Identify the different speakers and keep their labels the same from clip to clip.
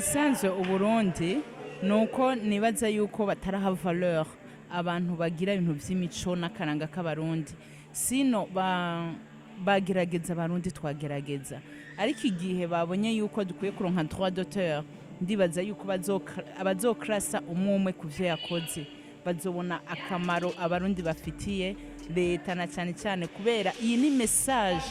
Speaker 1: bisanzwe uburundi nuko nibaza yuko bataraha valeur abantu bagira ibintu vy'imico n'akaranga k'abarundi sino bagerageza abarundi twagerageza ariko igihe babonye yuko dukwiye kuronka droit d'auteur ndibaza yuko abazokrasa umwe ku vyo yakoze bazobona akamaro abarundi bafitiye leta na cyane cyane kubera iyi ni message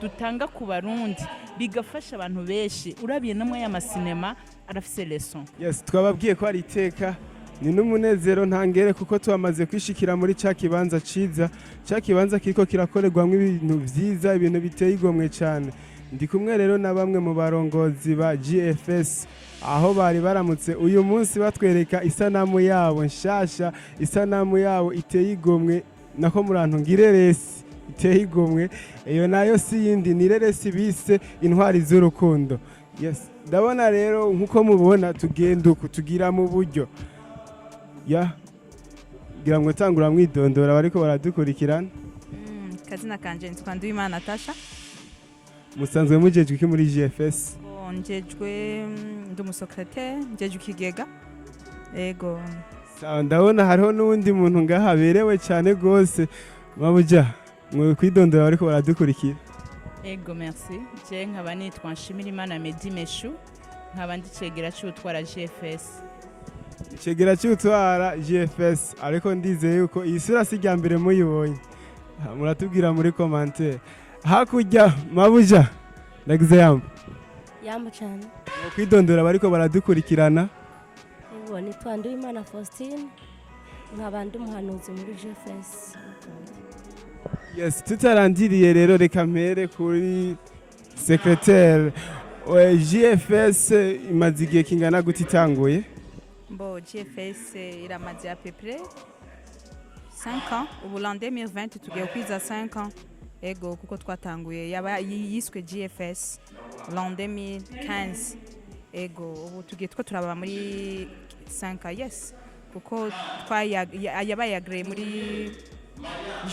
Speaker 1: dutanga ku barundi bigafasha abantu benshi urabiye namwe y'amasinema arafise leçon.
Speaker 2: Yes, twababwiye ko ari iteka ni n'umunezero ntangere kuko twamaze kwishikira muri ca kibanza ciza ca kibanza kiriko kirakorerwamwo ibintu vyiza ibintu biteye igomwe cyane. Ndi kumwe rero na bamwe mu barongozi ba GFS aho bari baramutse uyu munsi batwereka isanamu yabo nshasha, isanamu yabo iteye igomwe nako murantu ngireresi iteye igomwe, iyo nayo si yindi ni reresi bise intwari z'urukundo. Yes, ndabona rero nkuko mubona tugenda uku tugira mu buryo gira ngo tangura mwidondora bariko baradukurikirana.
Speaker 3: Kazina kanje nitwa Nduwimana Natasha.
Speaker 2: Musanzwe mujejwe iki muri GFS?
Speaker 3: Njejwe ndi umusecrétaire, njejwe ikigega. Ego.
Speaker 2: Sawa, ndabona hariho n'undi muntu ngaha berewe cyane gose. Mabuja, mwe kwidondora bariko baradukurikira.
Speaker 1: Ego merci. Je nkaba nitwa Nshimirimana Medi Meshu, nkaba ndicegera cy'utwara GFS.
Speaker 2: Icegera cy'utwara GFS, ariko ndizeye yuko iyi sura si rya mbere muyibonye. Muratubwira muri commentaire. Hakurya Mabuja, ndagize yambo.
Speaker 4: Yambo cyane.
Speaker 2: Kwidondora bariko baradukurikirana.
Speaker 4: Ego nitwa Nduwimana Faustine, nkaba ndi umuhanuzi muri GFS.
Speaker 2: Yes, tutarandiriye rero reka mpere kuri secrétaire. GFS imaze igihe kingana gute itanguye?
Speaker 3: Bon, GFS iramaze à peu près 5 ans. Ubu l'an 2020 tugiye kwiza 5 ans. Ego kuko twatanguye yiswe GFS l'an 2015. Ego ubu tugiye turaba muri 5 ans. Yes, kuko yabaye agré muri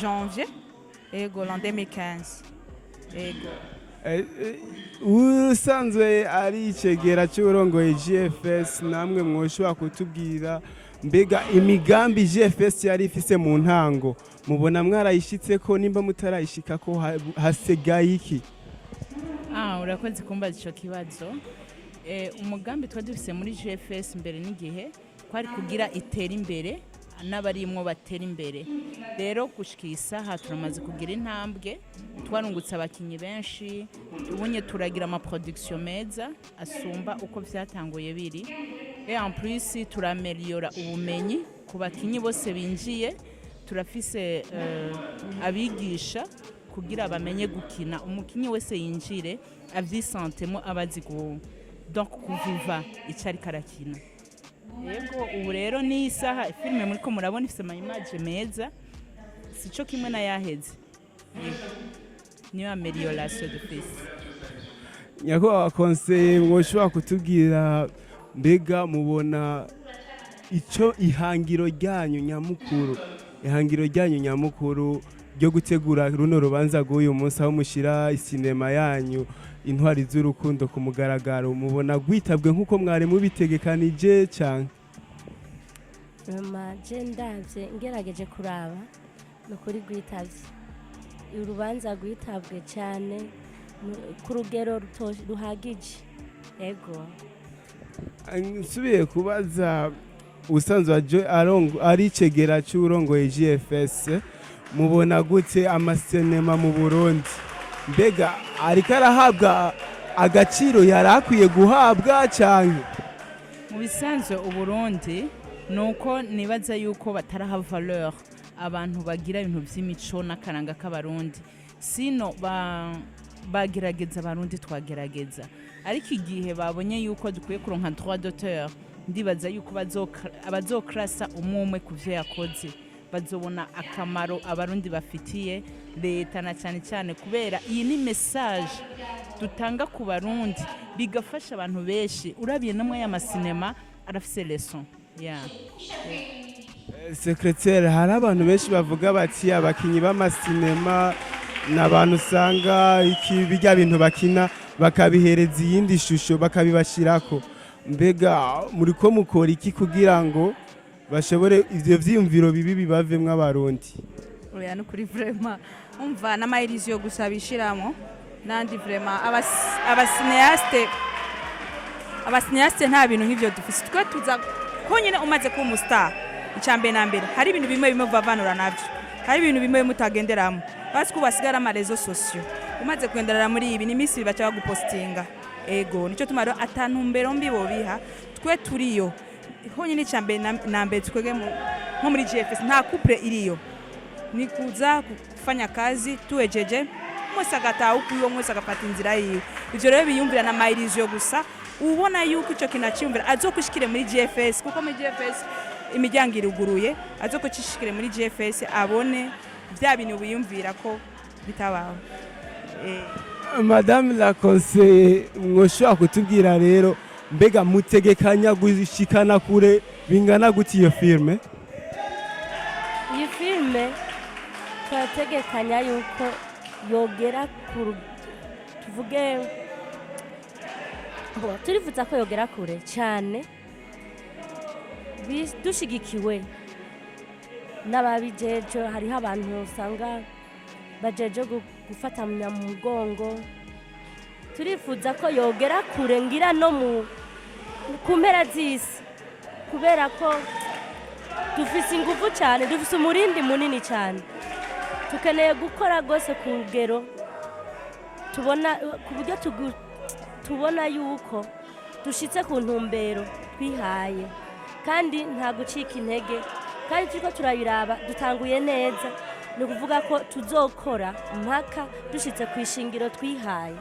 Speaker 3: janvier. Ego l'an 2015. Ego.
Speaker 2: Usanzwe ari icegera cy'urongoye GFS, namwe mwoshobora kutubwira mbega imigambi GFS yari ifise mu ntango mubona mwarayishitse ko nimba mutarayishika ko hasegaye iki?
Speaker 1: Urakoze kumbaza ico kibazo. Umugambi twadufise muri GFS mbere n'igihe kwari kugira itera imbere n'abarimwo batera imbere. Rero gushikisa ha turamaze kugira intambwe, twarungutse abakinyi benshi, ubunye turagira ama production meza asumba uko vyatanguye biri. En plus turameliora ubumenyi ku bakinyi bose binjiye, turafise abigisha kugira bamenye gukina. Umukinyi wese yinjire avyisantemo abazi donc kuviva icari karakina. Yego ubu rero ni isaha filme muri ko murabona ifise ama image meza sico kimwe na yaheze. Niyo amelioration de fils.
Speaker 2: Nyako conseil mwoshobora kutubwira mbega mubona ico ihangiro ryanyu nyamukuru ryo gutegura runo rubanza rw'uyu munsi aho mushira isinema yanyu intwari z'urukundo ku mugaragaro mubona gwitabwe nkuko mwari mubitegekanije cyane?
Speaker 4: Je ndavye ngerageje kuraba no kuri gwitavye urubanza gwitabwe cyane ku rugero ruhagije. Ego
Speaker 2: nsubiye kubaza usanzwe ari icegera cy'urongoye GFS, mubona gute amasinema mu Burundi mbega ariko arahabwa agaciro yarakwiye guhabwa cyane?
Speaker 1: Mu bisanzwe uburundi nuko nibaza yuko bataraha valeur abantu bagira ibintu vy'imico n'akaranga k'abarundi sino bagerageza abarundi twagerageza ariko igihe babonye yuko dukwiye kuronka droit d'auteur ndibaza yuko abazokrasa umwe ku vyo yakoze bazobona akamaro abarundi bafitiye leta na cyane cyane kubera iyi ni message dutanga ku barundi bigafasha abantu benshi urabiye namwe y'amasinema arafise leçon.
Speaker 2: Secrétaire, hari abantu benshi bavuga bati abakinyi b'amasinema n'abantu usanga iki bijya bintu bakina bakabihereza iyindi shusho bakabibashirako. mbega muri ko mukora iki kugira ngo bashobore ivyo vyiyumviro bibi bibavemwo abarundi?
Speaker 3: oya ni kuri vraiment umva n'amairizi yo gusa bishiramo nandi vraiment abasineaste nta bintu nk'ivyo dufise twe tuza konyene umaze kuba umustar icambere na mbere hari ibintu bimwe bavanura navyo hari ibintu bimwe mutagenderamo basi ko basigara ama réseaux sociaux umaze kugenderera muri ibi ni misi baca bagupostinga ego nico tumaro atantumbero mbi bobiha twe turiyo honyine icambere na mbere twege nko muri GFS nta couple iriyo ni kuza kufanya kazi tuejeje mwese agataha ukuyo mwese agafata inzira yiwe ivyo rero biyumvira na mairizo gusa ubona yuko ico kinaciyumvira azokushikire muri GFS kuko muri GFS imiryango iruguruye azokushikire muri GFS abone vya bintu biyumvira ko bitabaho.
Speaker 2: Madame la conseillère mwoshobora kutubwira rero mbega mutegekanya gushikana kure bingana gute iyo filme?
Speaker 4: iyi filime turategekanya yuko yogera tuvuge turifuza ko yogera kure cyane dushigikiwe n'ababijeje. hariho abantu usanga bajeje gufata mu mugongo, turifuza ko yogera kure ngira no ku mpera z'isi kubera ko dufise ingufu cyane, dufise umurindi munini cyane, tukeneye gukora rwose ku rugero tubona ku buryo tubona yuko dushitse ku ntumbero twihaye kandi nta gucika intege, kandi turiko turabiraba dutanguye neza, ni ukuvuga ko tuzokora mpaka dushitse ku ishingiro twihaye.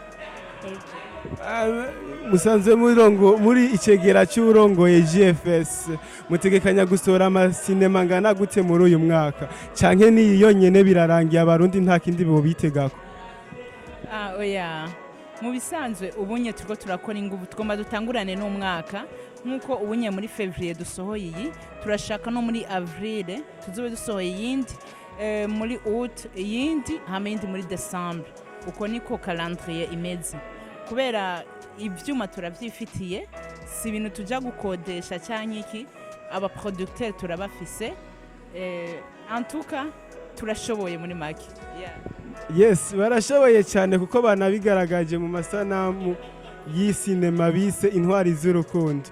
Speaker 2: Musanzwe muri icegera cy'urongoye GFS mutegekanya gusohora amasinema ngana gute muri uyu mwaka canke ni yonyene birarangiye abarundi nta kindi bo bitegako?
Speaker 1: Oya mu bisanzwe ubunye turiko turakora ingufu tugomba dutangurane n'umwaka nkuko ubunye muri Fevrier dusohoye iyi, turashaka no muri Avril tuzobe dusohoye yindi, muri Août yindi, hama yindi muri December. Uko niko calendrier imeze kubera ivyuma turavyifitiye, si ibintu tuja gukodesha cyangwa iki, aba producteur turabafise, en tout cas turashoboye muri make.
Speaker 2: Yes, barashoboye cyane kuko banabigaragaje mu masanamu y'isinema bise Intwari z'urukundo.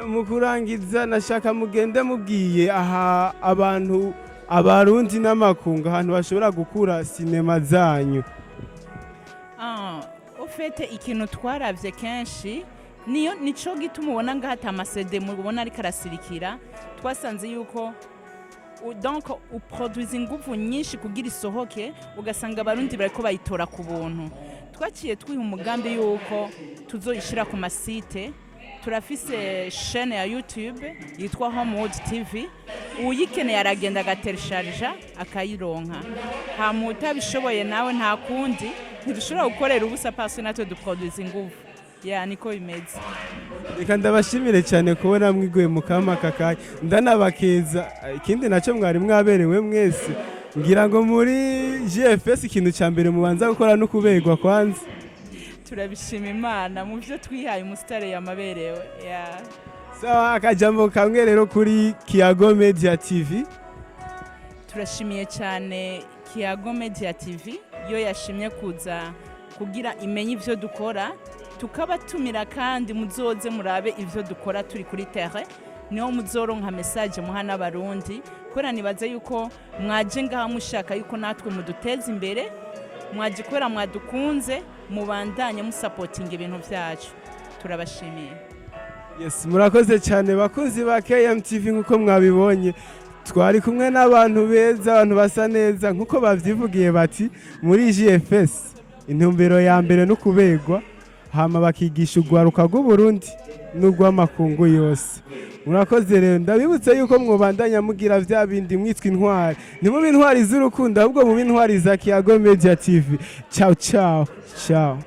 Speaker 2: Mu kurangiza nashaka mugende mubwiye aha abantu abarundi n'amakunga ahantu bashobora gukura sinema zanyu.
Speaker 1: Ufite ikintu twaravye kenshi nico gituma ubona ngahata amasede mubona ari karasirikira, twasanze yuko donc uproduise ingufu nyinshi kugira isohoke ugasanga abarundi bariko bayitora ku buntu. Twaciye twiha umugambi yuko tuzoyishira ku masite, turafise chaîne ya YouTube yitwa Homewood TV, uyikeneye aragenda agatelecharge akayironka, hama utabishoboye nawe nta kundi ntidushobora gukorera ubusa pasi natwe duproduise ingufu. Niko bimeze.
Speaker 2: Reka ndabashimire cyane kubona mwiguye mu kama kakanya ndanabakeza. Ikindi naco mwari mwaberewe mwese, ngira ngo muri GFS ikintu cya mbere mubanza gukora no kubegwa kwanza.
Speaker 1: Turabishima Imana mu byo twihaye umusitare yamaberewe.
Speaker 2: Sawa, akajambo kamwe rero kuri Kiyago Media TV.
Speaker 1: Turashimiye cyane Kiyago Media TV yo yashimye kuza kugira imenye ivyo dukora, tukabatumira kandi muzoze murabe ivyo dukora turi kuri terre, niho muzoronka message muha n'abarundi, kubera nibaza yuko mwaje ngaha mushaka yuko natwe muduteza imbere, mwaje kubera mwadukunze, mubandanye musupporting ibintu vyacu. Turabashimiye.
Speaker 2: Yes, murakoze cyane bakunzi ba KMTV nkuko mwabibonye. Twari kumwe n'abantu beza, abantu basa neza nkuko bavyivugiye bati muri GFS intumbero ya mbere no kubegwa, hama bakigisha urwaruka rw'Uburundi n'urw'amakungu yose. Murakoze rero, ndabibutse yuko mwobandanya mugira vya bindi mwitwa intwari, ni mu intwari z'urukundo ahubwo mu intwari za Kiyago Media TV. Ciao ciao ciao.